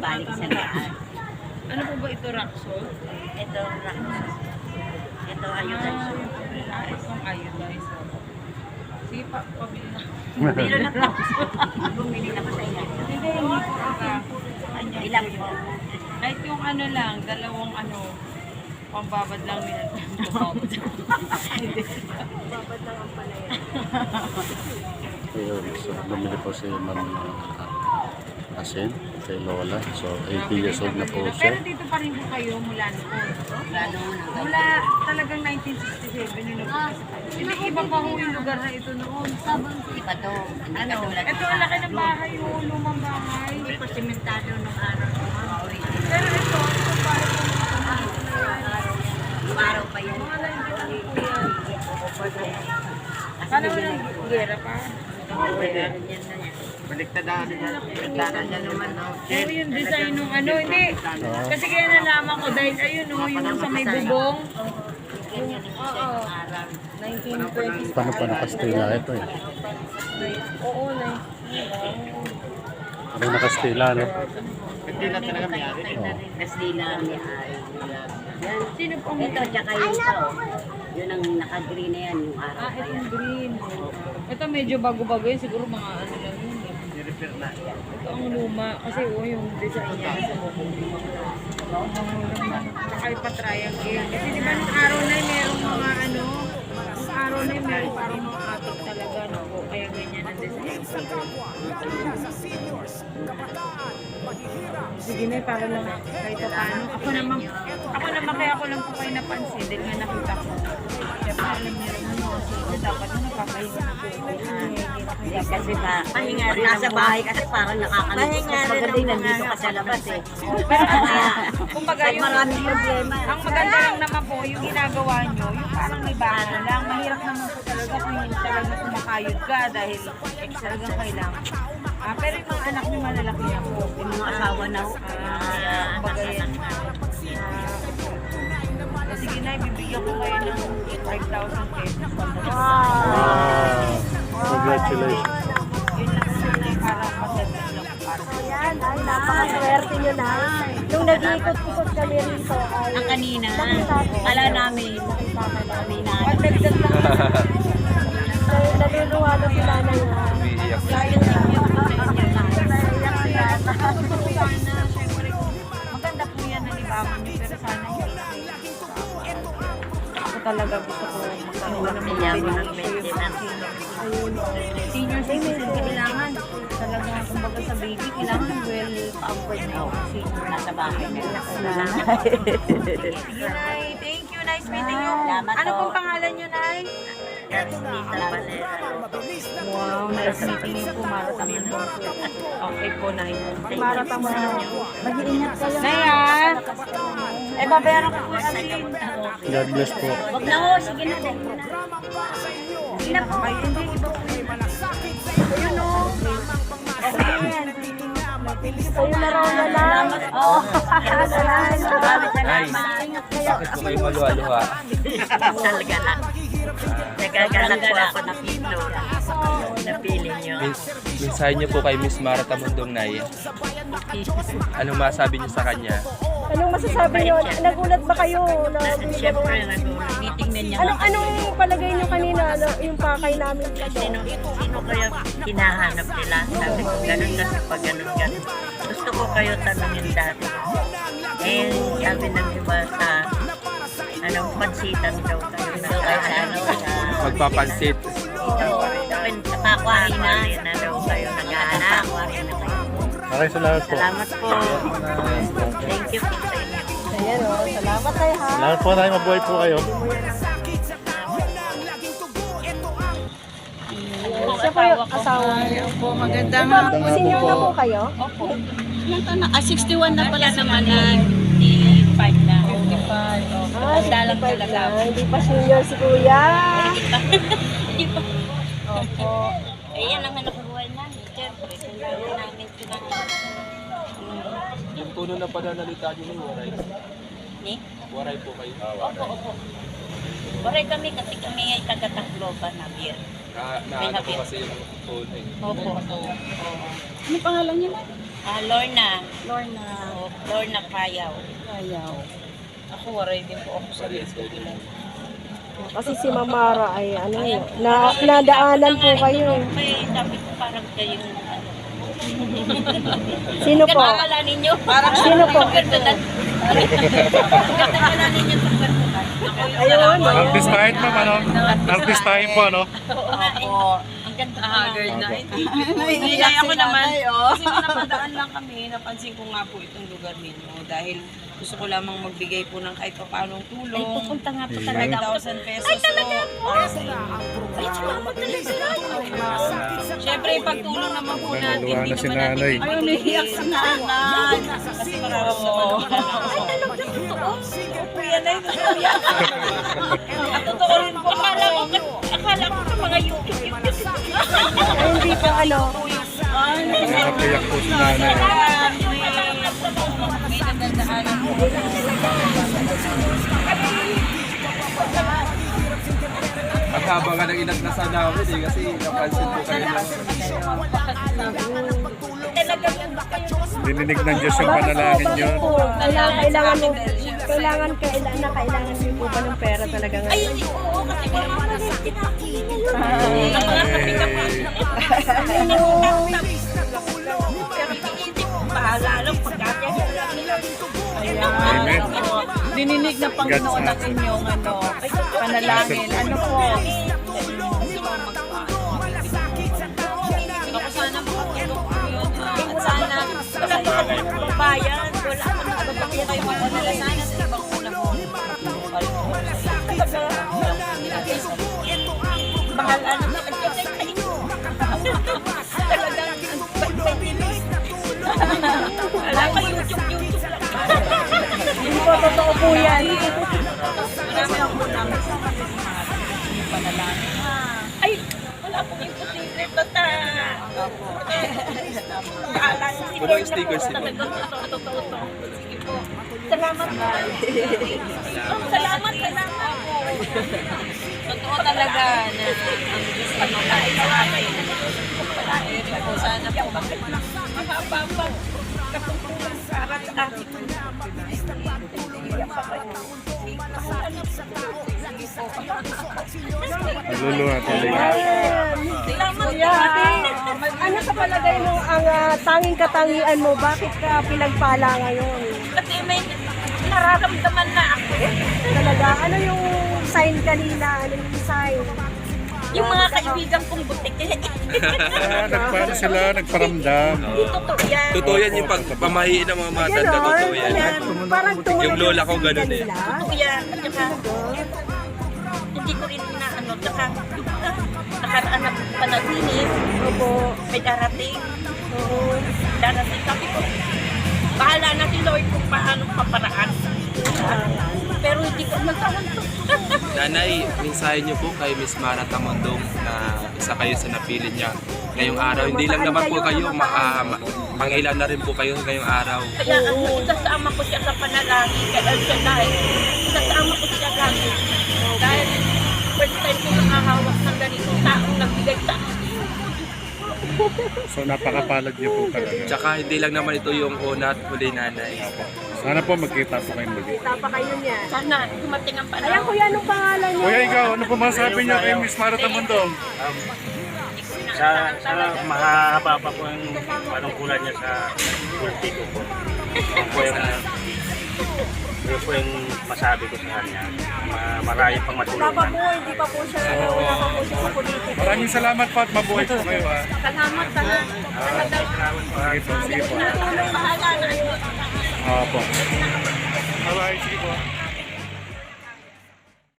balik sa daan. Ano po ba ito, Raxol? Ito, ito ayudan siya. Itong iodized. Sige pa, pabili na. Pero na po. Bumili na po sa inyo. Hindi po ka. Ilang po? Kahit yung ano lang, dalawang ano, pambabad lang nila. Pambabad lang ang palaya. Ayun, so bumili po si Ma'am Asin kay Lola. So 80 years old na po siya. Pero dito pa rin po kayo mula noon. Mula talagang 1967 yung nagpunta sa kayo. Hindi iba pa ho yung lugar na ito noon. Iba to. Ano? Ito ang laki ng bahay, yung lumang bahay. Hindi po simentado nung araw. Pero ito bahay ko Yung araw pa yan. mga 1950 yan. Paano mo nang gera pa? Baliktadaan niya naman, no? Oo, yung design nung ano, hindi. Kasi kaya nalaman ko dahil ayun no, yung sa may bubong. Oo. 1920s. Paano pa nakastila ito eh? Oo, Ano nakastila, no? Pagdila talaga may ari. Kasdila ang may-ari. Yan. Sino pong Ito, tsaka yung ito. Yun ang naka-green na yan, yung araw pa yan. itong green. Ito medyo bago-bago yun, siguro mga ano lang yun. I-repair na. Ito ang luma, kasi yung design niya sa bubong. Tsaka ipa-triangle. Kasi di ba nung araw na yun, merong mga ano, nung araw na yun, merong parang mga atik talaga, no? Kaya ganyan ang design. Sige na, para lang kahit pa paano. Ako naman kaya ako lang po kayo napansin dahil nga nakita ko. Kaya pa alam niyo rin ano, kasi dapat na nakapahinga na po. Kasi ba, nasa bahay kasi parang nakakalimutan. Mas magaling nandito ka sa labas eh. Pero kumbaga Kahit yung maraming problema. ang maganda lang naman po, yung ginagawa nyo, yung parang may bahay lang. Mahirap naman po talaga kung hindi talaga kumakayod ka dahil talagang kailangan. Pero yung mga anak nyo malalaki na po. Yung mga asawa na ho. Kumbaga yan. Sige na, ibibigyan ko kayo ng 5,000 pesos. Wow! Congratulations! Yun lang kasi na yung parang masadad lang para sa Yan, ay napakaswerte nyo na. Nung nag-iikot-ikot kami rito ay Ang kanina, ala namin, kami na. Magdagdag lang. naluluwalo sila na yan. Maganda po yan na libangan nyo, pero sana hindi ako talaga gusto ko magkaroon ng mga maintenance. senior citizen, kailangan talaga, kumbaga sa baby, kailangan well pampered na yung senior. Nasa bahay na lang. Sige, Nay. Thank you. Nice meeting you. Salamat Ano po. pong pangalan nyo, Nay? Wow, nice meeting you po. Maratamang po. Okay po, Nay. Maratamang po. Mag-iingat kayo. Nay, ah. Eh, babayaran ko po kasi. God bless po. Huwag na ho, sige na. Hindi na po. Ay, hindi. Iba po yun. Ayun, o. Okay, yan. Kayo na raw na lang. Oo. Salamat. Bakit po kayo maluha-luha? Talaga lang. Nagagalang po ako na pilo. Napili nyo. Mensahe niyo po kay Miss Mara Tamundong Nay. Anong masabi niyo sa kanya? Anong masasabi nyo? Nagulat ba kayo? Na Siyempre, titingnan niya. Anong palagay nyo kanina? Yung pakay namin dito? Sino kaya hinahanap nila? Sabi ko, ganun kasi pag ganun. Gusto ko kayo tanungin dati. Eh, sabi ng iba sa pansitan daw kayo naghahanap. Magpapansit. Sa pakwari na daw kayo naghahanap. Okay, salamat po. Salamat po. Thank you po sa inyo. Ayan o. Salamat tayo ha. Salamat po tayo. Mabuhay po kayo. Siya po yung asawa. Opo, maganda nga. Magandang hapon Senior po. na po kayo? Opo. 61 na pala naman na 55 na. 55. Ah, Dalang 65 talaga. na. Hindi pa senior si kuya. Opo. Eh, yan ang hanap buhay namin. Siyempre, kailangan namin pinangalan. Yung puno na pananalita niyo ng waray. Ni? Waray po kayo. Opo. Waray kami kasi kami ay taga-Tacloban na beer. Naano po kasi yung puno eh. Opo. Ano pangalan niyo? Lorna. Lorna. O, Lorna Kayaw. Ayaw. Ako, waray din po ako sa Facebook. Kasi si Mamara ay ano yun, nadaanan po kayo. May sabi ko parang kayo. Sino po? Akala ninyo? Sino po? Personal. Akala ninyo sa personal. Ayun. Artistahin ma'am, ano? Artistahin po, ano? Oo nga eh. Ang ganda ko nga. Girl night. Naiiyak ako naman. Kasi may napadaan lang kami, napansin ko nga po itong lugar ninyo dahil gusto ko lamang magbigay po ng kahit pa paanong Ay, tulong. pupunta nga po talaga ako. 5,000 pesos. Ay, talaga po? Ay, salamat talaga. Siyempre, pagtulong naman po natin, Naluwa hindi na si naman natin. nanay. Ay, umiiyak si nanay. Kasi mararamdaman naman natin. Opo, yan ay totoo yan. At totoo rin po. Akala ko sa mga YouTube. Ay, hindi po ano. Nakapayak po si nanay. May nagdadaanan po. Ang haba nga ng inagdasal namin eh, kasi napansin po kayo. Dininig ng Diyos yung panalangin nyo. Po, kailangan niyo po ba ng pera talaga ngayon? Oo, kasi may mga Pero hindi ko bahala lang pagkakaya nila. Amen. Dininig na Panginoon ang inyong panalangin. Ano po? Ako sana makatulong po yun. At sana Wala pa kami bayan. Wala pa Bakit kayo magpadala sana sa ibang unang bahala naman. Talagang wala pa YouTube lang. Hindi po, totoo po yan. Marami lang po namin sa panalangin. Ay, wala po yung secret basta. Bahala na si Puno Lord yung stickers na nila. talagang totoo. Sige po. Salamat po. Salamat. Totoo talaga na ang Diyos ay malain sa akin. Malain po sana po. Mahaba pa. Katungkulan para sa akin. Naluluha talaga. Salamat Kuya, ano sa palagay mo ang tanging katangian mo? Bakit ka pinagpala ngayon? Kasi may nararamdaman na ako. Talaga, ano yung sign kanina? Ano yung sign? Yung mga kaibigan kong butik. Nagpaano sila, nagparamdam. Totoo yan. Totoo yan yung pagpamahiin ng mga matanda, totoo yan. Parang tumunog Yung lola ko ganun eh. kanila. Totoo yan. At saka, hindi ko rin inaano. Saka, nakaraan na panaginip. Opo. May darating. Oo. Darating. Sabi ko, bahala na si Lord kung paano paparaan. Pero hindi ko magkawan to. Nanay, mensahe niyo po kay Miss Mara Tamondong na isa kayo sa napili niya ngayong araw. Hindi lang naman po kayo, pangilan na rin po kayo ngayong araw. Kaya isasama ko siya sa panalangin. Kaya siya dahil isasama ko siya lagi. Dahil first time ko nakahawak ng ganitong taong nagbigay sa akin. So napakapalad niyo po talaga. Tsaka hindi lang naman ito yung una at huli, nanay. Sana po magkita po kayo muli. Kita pa kayo niya. Sana dumating ang Ayan, panahon. kuya, anong pangalan niyo? Kuya, ikaw, ano po masabi niyo kay Miss Mara Tamondong? Sa mahaba pa po yung panungkulan niya sa politiko po. Yun po yung masabi ko sa kanya. Marami pang Wala pa matulungan. po, hindi pa po siya, wala pa po siya sa politika. Maraming salamat po at mabuhay po kayo. Ha? Salamat sa Sige po, sige po. bahala na. Opo. Alright, sige po.